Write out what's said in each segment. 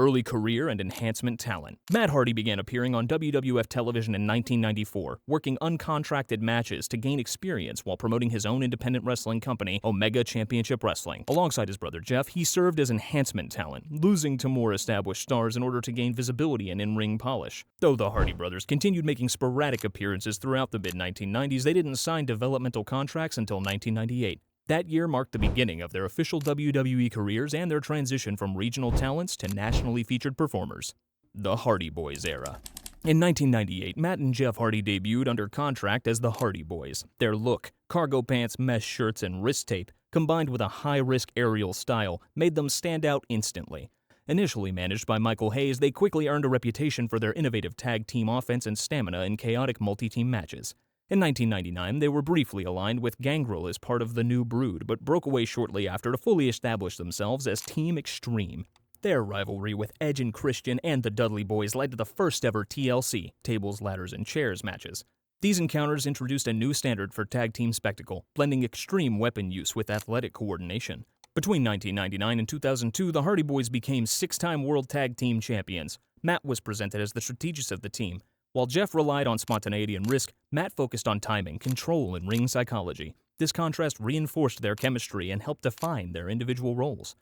Early career and enhancement talent. Matt Hardy began appearing on WWF television in 1994, working uncontracted matches to gain experience while promoting his own independent wrestling company, Omega Championship Wrestling. Alongside his brother Jeff, he served as enhancement talent, losing to more established stars in order to gain visibility and in-ring polish. Though the Hardy brothers continued making sporadic appearances throughout the mid-1990s, they didn't sign developmental contracts until 1998. That year marked the beginning of their official WWE careers and their transition from regional talents to nationally featured performers. The Hardy Boyz era. In 1998, Matt and Jeff Hardy debuted under contract as the Hardy Boyz. Their look, cargo pants, mesh shirts, and wrist tape, combined with a high-risk aerial style, made them stand out instantly. Initially managed by Michael Hayes, they quickly earned a reputation for their innovative tag team offense and stamina in chaotic multi-team matches. In 1999, they were briefly aligned with Gangrel as part of the New Brood, but broke away shortly after to fully establish themselves as Team Xtreme. Their rivalry with Edge and Christian and the Dudley Boyz led to the first ever TLC, Tables, Ladders, and Chairs matches. These encounters introduced a new standard for tag team spectacle, blending extreme weapon use with athletic coordination. Between 1999 and 2002, the Hardy Boyz became 6-time World Tag Team Champions. Matt was presented as the strategist of the team. While Jeff relied on spontaneity and risk, Matt focused on timing, control, and ring psychology. This contrast reinforced their chemistry and helped define their individual roles.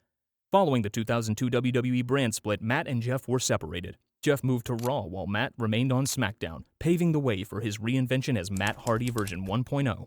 Following the 2002 WWE brand split, Matt and Jeff were separated. Jeff moved to Raw while Matt remained on SmackDown, paving the way for his reinvention as Matt Hardy version 1.0.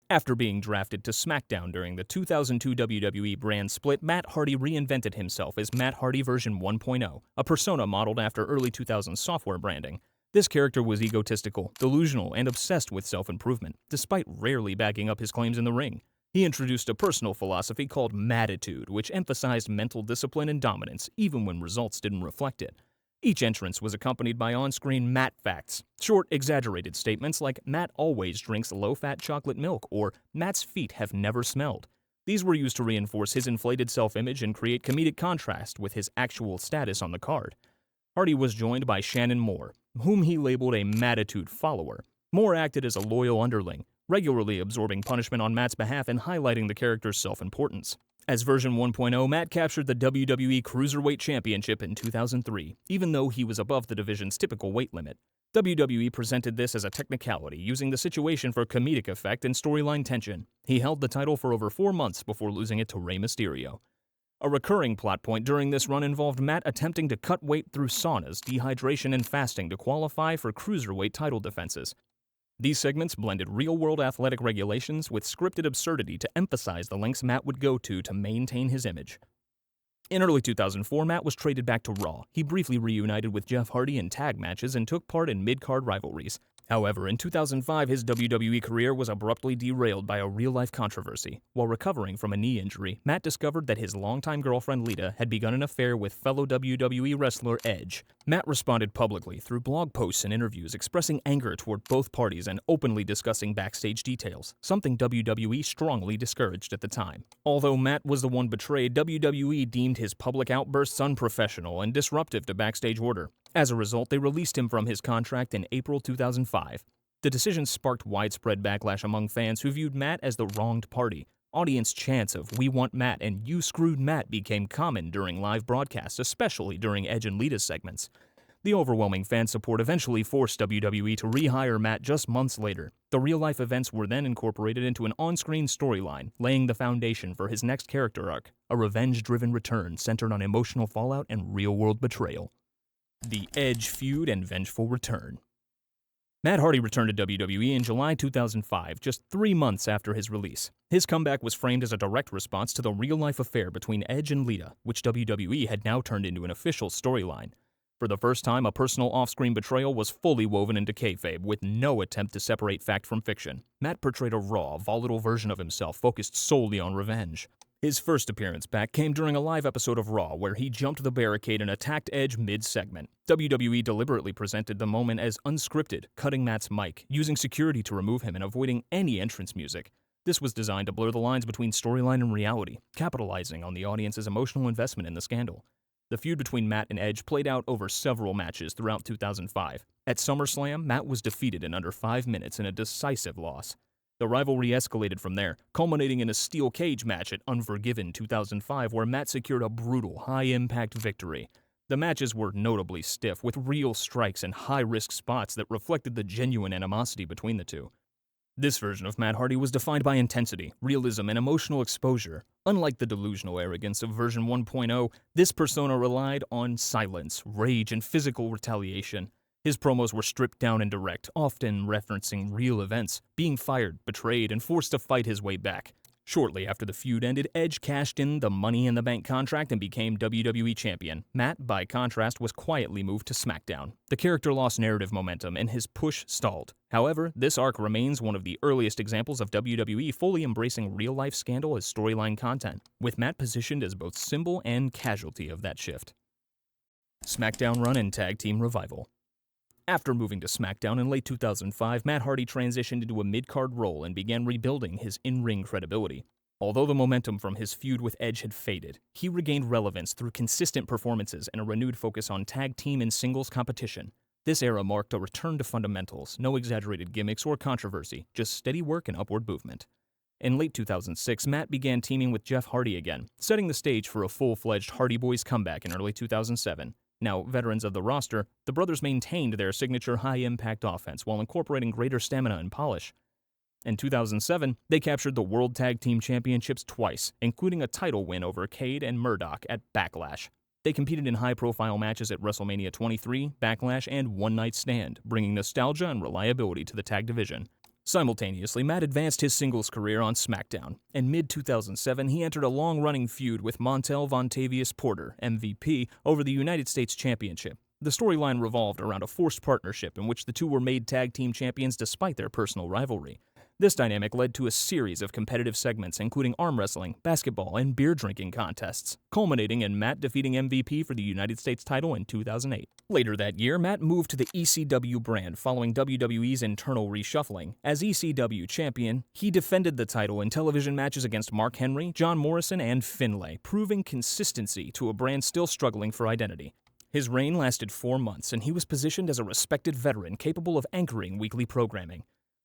After being drafted to SmackDown during the 2002 WWE brand split, Matt Hardy reinvented himself as Matt Hardy version 1.0, a persona modeled after early 2000s software branding. This character was egotistical, delusional, and obsessed with self-improvement, despite rarely backing up his claims in the ring. He introduced a personal philosophy called Mattitude, which emphasized mental discipline and dominance, even when results didn't reflect it. Each entrance was accompanied by on-screen Matt facts, short, exaggerated statements like Matt always drinks low-fat chocolate milk or Matt's feet have never smelled. These were used to reinforce his inflated self-image and create comedic contrast with his actual status on the card. Hardy was joined by Shannon Moore, whom he labeled a Mattitude follower. Moore acted as a loyal underling, regularly absorbing punishment on Matt's behalf and highlighting the character's self-importance. As version 1.0, Matt captured the WWE Cruiserweight Championship in 2003, even though he was above the division's typical weight limit. WWE presented this as a technicality, using the situation for comedic effect and storyline tension. He held the title for over 4 months before losing it to Rey Mysterio. A recurring plot point during this run involved Matt attempting to cut weight through saunas, dehydration, and fasting to qualify for Cruiserweight title defenses. These segments blended real-world athletic regulations with scripted absurdity to emphasize the lengths Matt would go to maintain his image. In early 2004, Matt was traded back to Raw. He briefly reunited with Jeff Hardy in tag matches and took part in mid-card rivalries. However, in 2005, his WWE career was abruptly derailed by a real-life controversy. While recovering from a knee injury, Matt discovered that his longtime girlfriend Lita had begun an affair with fellow WWE wrestler Edge. Matt responded publicly through blog posts and interviews, expressing anger toward both parties and openly discussing backstage details, something WWE strongly discouraged at the time. Although Matt was the one betrayed, WWE deemed his public outbursts unprofessional and disruptive to backstage order. As a result, they released him from his contract in April 2005. The decision sparked widespread backlash among fans who viewed Matt as the wronged party. Audience chants of "We want Matt" and "You screwed Matt" became common during live broadcasts, especially during Edge and Lita's segments. The overwhelming fan support eventually forced WWE to rehire Matt just months later. The real-life events were then incorporated into an on-screen storyline, laying the foundation for his next character arc, a revenge-driven return centered on emotional fallout and real-world betrayal. The Edge feud and vengeful return. Matt Hardy returned to WWE in July 2005, just 3 months after his release. His comeback was framed as a direct response to the real-life affair between Edge and Lita, which WWE had now turned into an official storyline. For the first time, a personal off-screen betrayal was fully woven into kayfabe, with no attempt to separate fact from fiction. Matt portrayed a raw, volatile version of himself focused solely on revenge. His first appearance back came during a live episode of Raw where he jumped the barricade and attacked Edge mid-segment. WWE deliberately presented the moment as unscripted, cutting Matt's mic, using security to remove him and avoiding any entrance music. This was designed to blur the lines between storyline and reality, capitalizing on the audience's emotional investment in the scandal. The feud between Matt and Edge played out over several matches throughout 2005. At SummerSlam, Matt was defeated in under 5 minutes in a decisive loss. The rivalry escalated from there, culminating in a steel cage match at Unforgiven 2005 where Matt secured a brutal, high-impact victory. The matches were notably stiff, with real strikes and high-risk spots that reflected the genuine animosity between the two. This version of Matt Hardy was defined by intensity, realism, and emotional exposure. Unlike the delusional arrogance of version 1.0, this persona relied on silence, rage, and physical retaliation. His promos were stripped down and direct, often referencing real events, being fired, betrayed, and forced to fight his way back. Shortly after the feud ended, Edge cashed in the Money in the Bank contract and became WWE Champion. Matt, by contrast, was quietly moved to SmackDown. The character lost narrative momentum and his push stalled. However, this arc remains one of the earliest examples of WWE fully embracing real-life scandal as storyline content, with Matt positioned as both symbol and casualty of that shift. SmackDown run and tag team revival. After moving to SmackDown in late 2005, Matt Hardy transitioned into a mid-card role and began rebuilding his in-ring credibility. Although the momentum from his feud with Edge had faded, he regained relevance through consistent performances and a renewed focus on tag team and singles competition. This era marked a return to fundamentals, no exaggerated gimmicks or controversy, just steady work and upward movement. In late 2006, Matt began teaming with Jeff Hardy again, setting the stage for a full-fledged Hardy Boyz comeback in early 2007. Now, veterans of the roster, the brothers maintained their signature high-impact offense while incorporating greater stamina and polish. In 2007, they captured the World Tag Team Championships twice, including a title win over Cade and Murdoch at Backlash. They competed in high-profile matches at WrestleMania 23, Backlash, and One Night Stand, bringing nostalgia and reliability to the tag division. Simultaneously, Matt advanced his singles career on SmackDown. In mid-2007, he entered a long-running feud with Montel Vontavious Porter, MVP, over the United States Championship. The storyline revolved around a forced partnership in which the two were made tag team champions despite their personal rivalry. This dynamic led to a series of competitive segments including arm wrestling, basketball, and beer drinking contests, culminating in Matt defeating MVP for the United States title in 2008. Later that year, Matt moved to the ECW brand following WWE's internal reshuffling. As ECW champion, he defended the title in television matches against Mark Henry, John Morrison, and Finlay, proving consistency to a brand still struggling for identity. His reign lasted 4 months, and he was positioned as a respected veteran capable of anchoring weekly programming.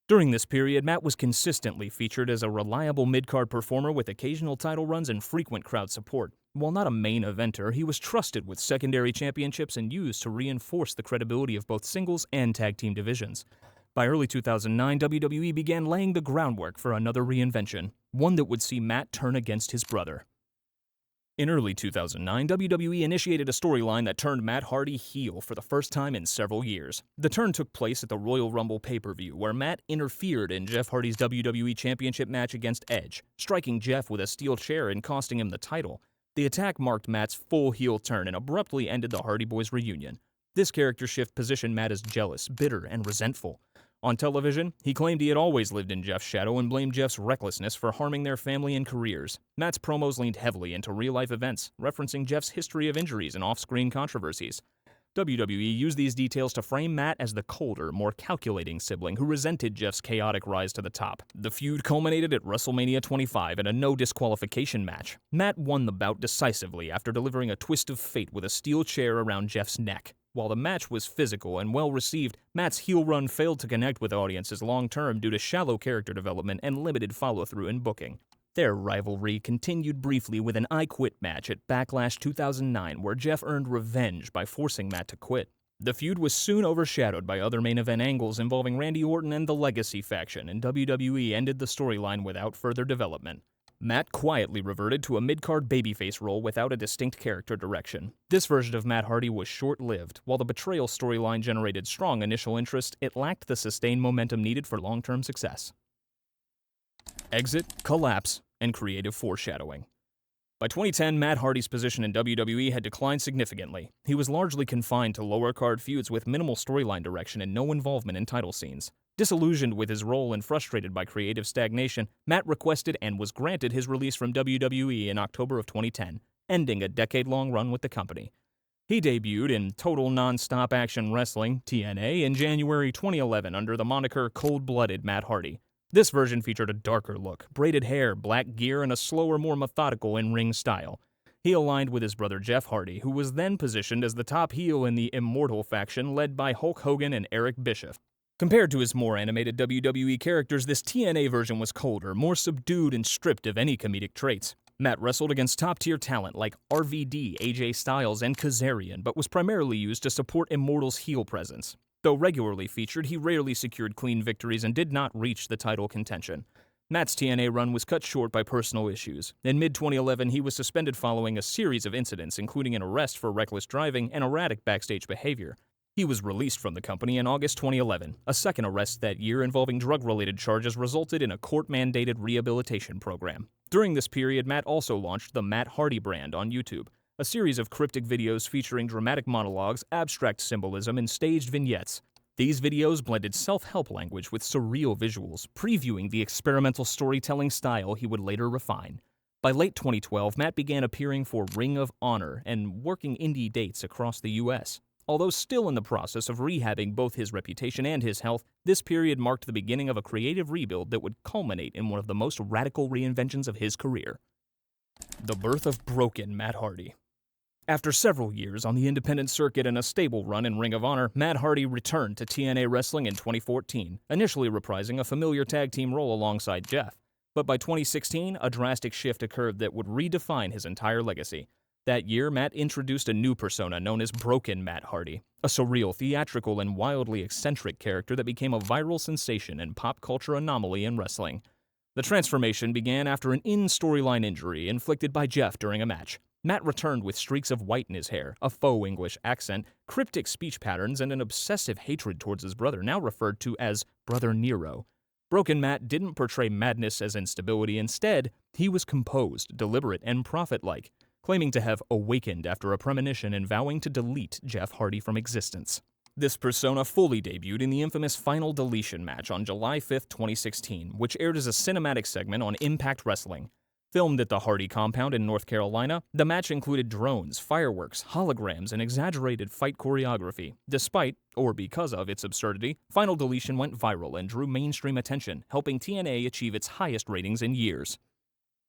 During this period, Matt was consistently featured as a reliable mid-card performer with occasional title runs and frequent crowd support. While not a main eventer, he was trusted with secondary championships and used to reinforce the credibility of both singles and tag team divisions. By early 2009, WWE began laying the groundwork for another reinvention, one that would see Matt turn against his brother. In early 2009, WWE initiated a storyline that turned Matt Hardy heel for the first time in several years. The turn took place at the Royal Rumble pay-per-view, where Matt interfered in Jeff Hardy's WWE Championship match against Edge, striking Jeff with a steel chair and costing him the title. The attack marked Matt's full heel turn and abruptly ended the Hardy Boyz reunion. This character shift positioned Matt as jealous, bitter, and resentful. On television, he claimed he had always lived in Jeff's shadow and blamed Jeff's recklessness for harming their family and careers. Matt's promos leaned heavily into real-life events, referencing Jeff's history of injuries and off-screen controversies. WWE used these details to frame Matt as the colder, more calculating sibling who resented Jeff's chaotic rise to the top. The feud culminated at WrestleMania 25 in a no-disqualification match. Matt won the bout decisively after delivering a twist of fate with a steel chair around Jeff's neck. While the match was physical and well-received, Matt's heel run failed to connect with audiences long-term due to shallow character development and limited follow-through in booking. Their rivalry continued briefly with an I Quit match at Backlash 2009 where Jeff earned revenge by forcing Matt to quit. The feud was soon overshadowed by other main event angles involving Randy Orton and the Legacy faction, and WWE ended the storyline without further development. Matt quietly reverted to a mid-card babyface role without a distinct character direction. This version of Matt Hardy was short-lived. While the betrayal storyline generated strong initial interest, it lacked the sustained momentum needed for long-term success. Exit, collapse, and creative foreshadowing. By 2010, Matt Hardy's position in WWE had declined significantly. He was largely confined to lower-card feuds with minimal storyline direction and no involvement in title scenes. Disillusioned with his role and frustrated by creative stagnation, Matt requested and was granted his release from WWE in October of 2010, ending a decade-long run with the company. He debuted in Total Non-Stop Action Wrestling, TNA, in January 2011 under the moniker Cold-Blooded Matt Hardy. This version featured a darker look, braided hair, black gear, and a slower, more methodical in-ring style. He aligned with his brother Jeff Hardy, who was then positioned as the top heel in the Immortal faction led by Hulk Hogan and Eric Bischoff. Compared to his more animated WWE characters, this TNA version was colder, more subdued, and stripped of any comedic traits. Matt wrestled against top-tier talent like RVD, AJ Styles, and Kazarian, but was primarily used to support Immortal's heel presence. Though regularly featured, he rarely secured clean victories and did not reach the title contention. Matt's TNA run was cut short by personal issues. In mid-2011, he was suspended following a series of incidents, including an arrest for reckless driving and erratic backstage behavior. He was released from the company in August 2011. A second arrest that year involving drug-related charges resulted in a court-mandated rehabilitation program. During this period, Matt also launched the Matt Hardy brand on YouTube, a series of cryptic videos featuring dramatic monologues, abstract symbolism, and staged vignettes. These videos blended self-help language with surreal visuals, previewing the experimental storytelling style he would later refine. By late 2012, Matt began appearing for Ring of Honor and working indie dates across the US. Although still in the process of rehabbing both his reputation and his health, this period marked the beginning of a creative rebuild that would culminate in one of the most radical reinventions of his career. The birth of Broken Matt Hardy. After several years on the independent circuit and a stable run in Ring of Honor, Matt Hardy returned to TNA Wrestling in 2014, initially reprising a familiar tag team role alongside Jeff. But by 2016, a drastic shift occurred that would redefine his entire legacy. That year, Matt introduced a new persona known as Broken Matt Hardy, a surreal, theatrical, and wildly eccentric character that became a viral sensation and pop culture anomaly in wrestling. The transformation began after an in-storyline injury inflicted by Jeff during a match. Matt returned with streaks of white in his hair, a faux English accent, cryptic speech patterns, and an obsessive hatred towards his brother, now referred to as Brother Nero. Broken Matt didn't portray madness as instability. Instead, he was composed, deliberate, and prophet-like, claiming to have awakened after a premonition and vowing to delete Jeff Hardy from existence. This persona fully debuted in the infamous Final Deletion match on July 5, 2016, which aired as a cinematic segment on Impact Wrestling. Filmed at the Hardy compound in North Carolina, the match included drones, fireworks, holograms, and exaggerated fight choreography. Despite, or because of, its absurdity, Final Deletion went viral and drew mainstream attention, helping TNA achieve its highest ratings in years.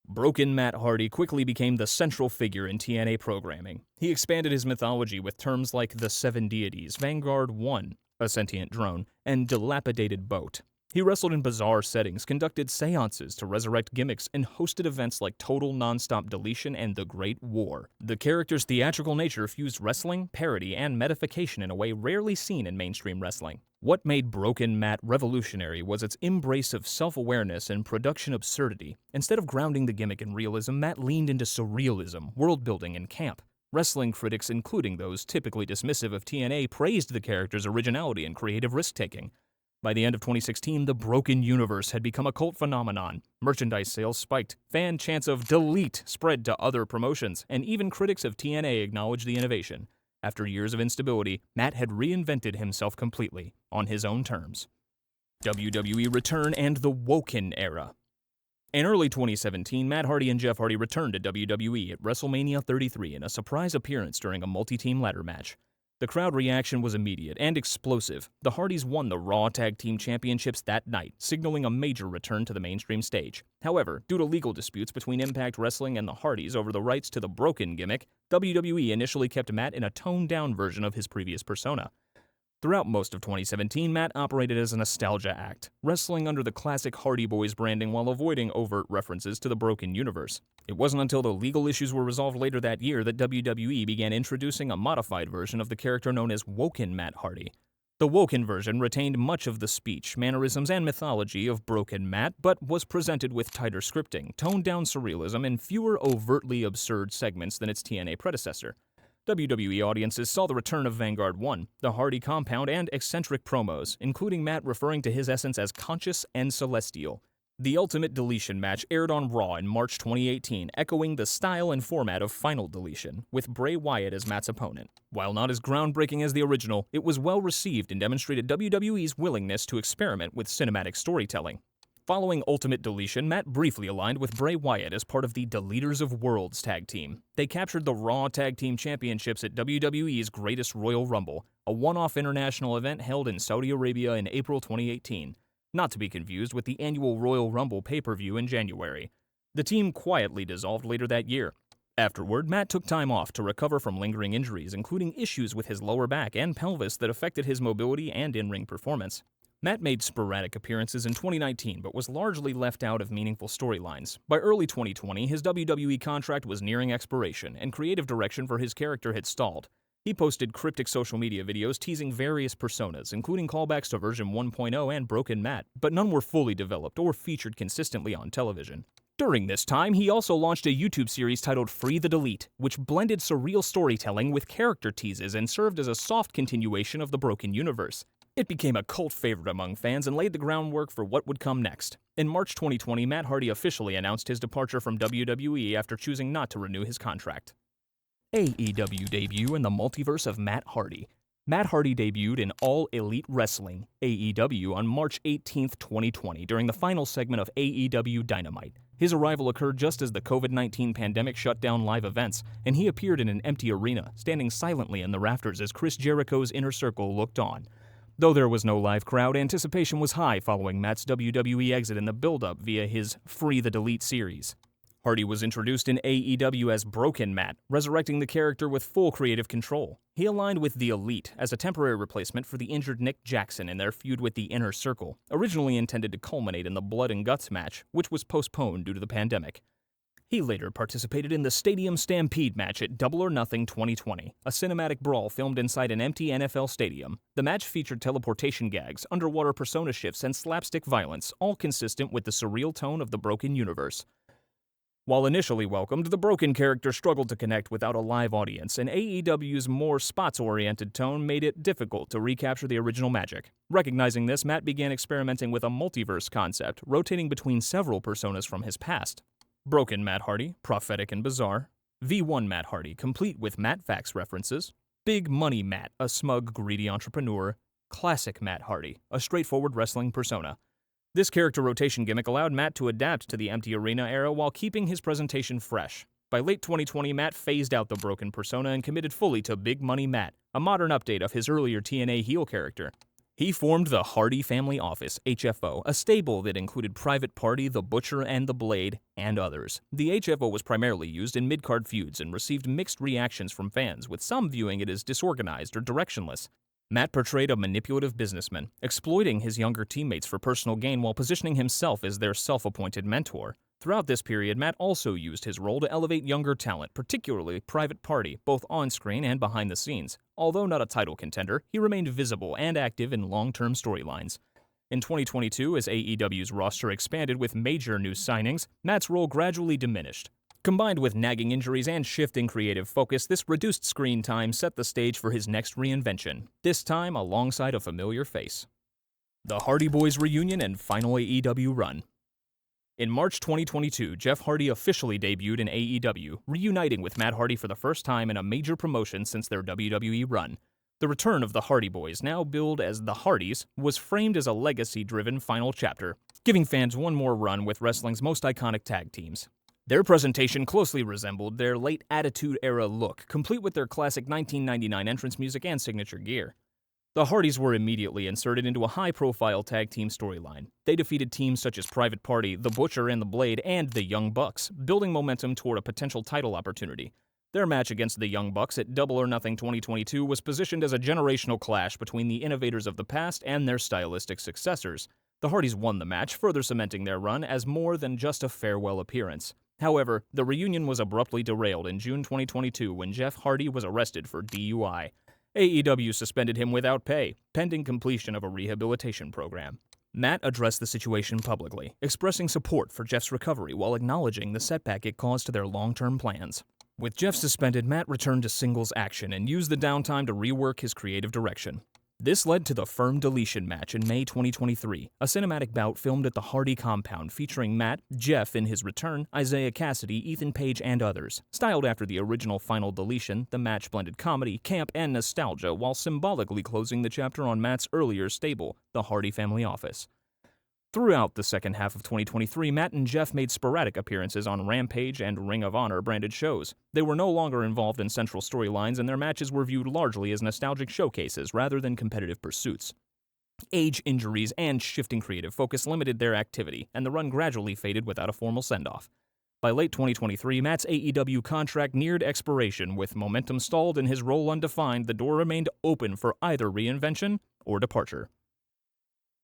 Broken Matt Hardy quickly became the central figure in TNA programming. He expanded his mythology with terms like the Seven Deities, Vanguard 1, a sentient drone, and dilapidated boat. He wrestled in bizarre settings, conducted seances to resurrect gimmicks, and hosted events like Total Nonstop Deletion and The Great War. The character's theatrical nature fused wrestling, parody, and metification in a way rarely seen in mainstream wrestling. What made Broken Matt revolutionary was its embrace of self-awareness and production absurdity. Instead of grounding the gimmick in realism, Matt leaned into surrealism, world-building, and camp. Wrestling critics, including those typically dismissive of TNA, praised the character's originality and creative risk-taking. By the end of 2016, the Broken Universe had become a cult phenomenon. Merchandise sales spiked, fan chants of "delete" spread to other promotions, and even critics of TNA acknowledged the innovation. After years of instability, Matt had reinvented himself completely, on his own terms. WWE return and the Woken era. In early 2017, Matt Hardy and Jeff Hardy returned to WWE at WrestleMania 33 in a surprise appearance during a multi-team ladder match. The crowd reaction was immediate and explosive. The Hardys won the Raw Tag Team Championships that night, signaling a major return to the mainstream stage. However, due to legal disputes between Impact Wrestling and the Hardys over the rights to the Broken gimmick, WWE initially kept Matt in a toned-down version of his previous persona. Throughout most of 2017, Matt operated as a nostalgia act, wrestling under the classic Hardy Boyz branding while avoiding overt references to the Broken Universe. It wasn't until the legal issues were resolved later that year that WWE began introducing a modified version of the character known as Woken Matt Hardy. The Woken version retained much of the speech, mannerisms, and mythology of Broken Matt, but was presented with tighter scripting, toned-down surrealism, and fewer overtly absurd segments than its TNA predecessor. WWE audiences saw the return of Vanguard 1, the Hardy compound, and eccentric promos, including Matt referring to his essence as conscious and celestial. The Ultimate Deletion match aired on Raw in March 2018, echoing the style and format of Final Deletion, with Bray Wyatt as Matt's opponent. While not as groundbreaking as the original, it was well received and demonstrated WWE's willingness to experiment with cinematic storytelling. Following Ultimate Deletion, Matt briefly aligned with Bray Wyatt as part of the Deleters of Worlds tag team. They captured the Raw Tag Team Championships at WWE's Greatest Royal Rumble, a one-off international event held in Saudi Arabia in April 2018, not to be confused with the annual Royal Rumble pay-per-view in January. The team quietly dissolved later that year. Afterward, Matt took time off to recover from lingering injuries, including issues with his lower back and pelvis that affected his mobility and in-ring performance. Matt made sporadic appearances in 2019 but was largely left out of meaningful storylines. By early 2020, his WWE contract was nearing expiration, and creative direction for his character had stalled. He posted cryptic social media videos teasing various personas, including callbacks to version 1.0 and Broken Matt, but none were fully developed or featured consistently on television. During this time, he also launched a YouTube series titled Free the Delete, which blended surreal storytelling with character teases and served as a soft continuation of the Broken universe. It became a cult favorite among fans and laid the groundwork for what would come next. In March 2020, Matt Hardy officially announced his departure from WWE after choosing not to renew his contract. AEW debut in the multiverse of Matt Hardy. Matt Hardy debuted in All Elite Wrestling, AEW, on March 18, 2020, during the final segment of AEW Dynamite. His arrival occurred just as the COVID-19 pandemic shut down live events, and he appeared in an empty arena, standing silently in the rafters as Chris Jericho's Inner Circle looked on. Though there was no live crowd, anticipation was high following Matt's WWE exit in the build-up via his Free the Delete series. Hardy was introduced in AEW as Broken Matt, resurrecting the character with full creative control. He aligned with The Elite as a temporary replacement for the injured Nick Jackson in their feud with the Inner Circle, originally intended to culminate in the Blood and Guts match, which was postponed due to the pandemic. He later participated in the Stadium Stampede match at Double or Nothing 2020, a cinematic brawl filmed inside an empty NFL stadium. The match featured teleportation gags, underwater persona shifts, and slapstick violence, all consistent with the surreal tone of the Broken universe. While initially welcomed, the Broken character struggled to connect without a live audience, and AEW's more spots-oriented tone made it difficult to recapture the original magic. Recognizing this, Matt began experimenting with a multiverse concept, rotating between several personas from his past. Broken Matt Hardy, prophetic and bizarre. V1 Matt Hardy, complete with Matt Fax references. Big Money Matt, a smug, greedy entrepreneur. Classic Matt Hardy, a straightforward wrestling persona. This character rotation gimmick allowed Matt to adapt to the empty arena era while keeping his presentation fresh. By late 2020, Matt phased out the Broken persona and committed fully to Big Money Matt, a modern update of his earlier TNA heel character. He formed the Hardy Family Office, HFO, a stable that included Private Party, The Butcher, and The Blade, and others. The HFO was primarily used in mid-card feuds and received mixed reactions from fans, with some viewing it as disorganized or directionless. Matt portrayed a manipulative businessman, exploiting his younger teammates for personal gain while positioning himself as their self-appointed mentor. Throughout this period, Matt also used his role to elevate younger talent, particularly Private Party, both on-screen and behind the scenes. Although not a title contender, he remained visible and active in long-term storylines. In 2022, as AEW's roster expanded with major new signings, Matt's role gradually diminished. Combined with nagging injuries and shifting creative focus, this reduced screen time set the stage for his next reinvention, this time alongside a familiar face. The Hardy Boyz reunion and final AEW run. In March 2022, Jeff Hardy officially debuted in AEW, reuniting with Matt Hardy for the first time in a major promotion since their WWE run. The return of the Hardy Boyz, now billed as the Hardys, was framed as a legacy-driven final chapter, giving fans one more run with wrestling's most iconic tag teams. Their presentation closely resembled their late Attitude Era look, complete with their classic 1999 entrance music and signature gear. The Hardys were immediately inserted into a high-profile tag team storyline. They defeated teams such as Private Party, The Butcher and The Blade, and the Young Bucks, building momentum toward a potential title opportunity. Their match against the Young Bucks at Double or Nothing 2022 was positioned as a generational clash between the innovators of the past and their stylistic successors. The Hardys won the match, further cementing their run as more than just a farewell appearance. However, the reunion was abruptly derailed in June 2022 when Jeff Hardy was arrested for DUI. AEW suspended him without pay, pending completion of a rehabilitation program. Matt addressed the situation publicly, expressing support for Jeff's recovery while acknowledging the setback it caused to their long-term plans. With Jeff suspended, Matt returned to singles action and used the downtime to rework his creative direction. This led to the Final Deletion match in May 2023, a cinematic bout filmed at the Hardy compound featuring Matt, Jeff in his return, Isaiah Cassidy, Ethan Page, and others. Styled after the original Final Deletion, the match blended comedy, camp, and nostalgia while symbolically closing the chapter on Matt's earlier stable, the Hardy Family Office. Throughout the second half of 2023, Matt and Jeff made sporadic appearances on Rampage and Ring of Honor branded shows. They were no longer involved in central storylines, and their matches were viewed largely as nostalgic showcases rather than competitive pursuits. Age, injuries, and shifting creative focus limited their activity, and the run gradually faded without a formal send-off. By late 2023, Matt's AEW contract neared expiration. With momentum stalled and his role undefined, the door remained open for either reinvention or departure.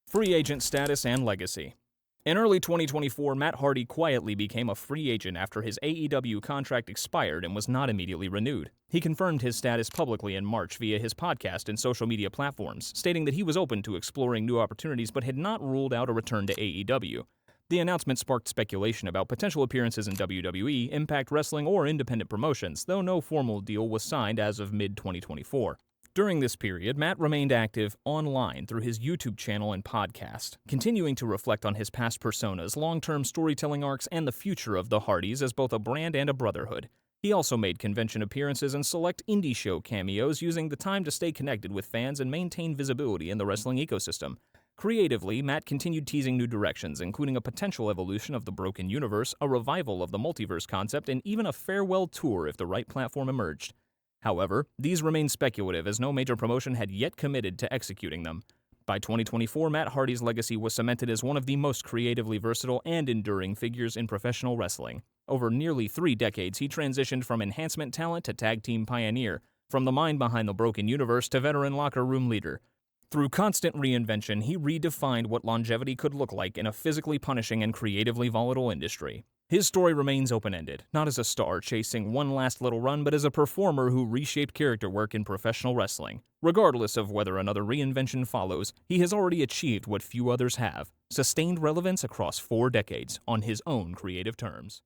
Free agent status and legacy. In early 2024, Matt Hardy quietly became a free agent after his AEW contract expired and was not immediately renewed. He confirmed his status publicly in March via his podcast and social media platforms, stating that he was open to exploring new opportunities but had not ruled out a return to AEW. The announcement sparked speculation about potential appearances in WWE, Impact Wrestling, or independent promotions, though no formal deal was signed as of mid-2024. During this period, Matt remained active online through his YouTube channel and podcast, continuing to reflect on his past personas, long-term storytelling arcs, and the future of the Hardys as both a brand and a brotherhood. He also made convention appearances and select indie show cameos, using the time to stay connected with fans and maintain visibility in the wrestling ecosystem. Creatively, Matt continued teasing new directions, including a potential evolution of the Broken Universe, a revival of the Multiverse concept, and even a farewell tour if the right platform emerged. However, these remain speculative as no major promotion had yet committed to executing them. By 2024, Matt Hardy's legacy was cemented as one of the most creatively versatile and enduring figures in professional wrestling. Over nearly 3 decades, he transitioned from enhancement talent to tag team pioneer, from the mind behind the Broken Universe to veteran locker room leader. Through constant reinvention, he redefined what longevity could look like in a physically punishing and creatively volatile industry. His story remains open-ended, not as a star chasing one last little run, but as a performer who reshaped character work in professional wrestling. Regardless of whether another reinvention follows, he has already achieved what few others have: sustained relevance across 4 decades on his own creative terms.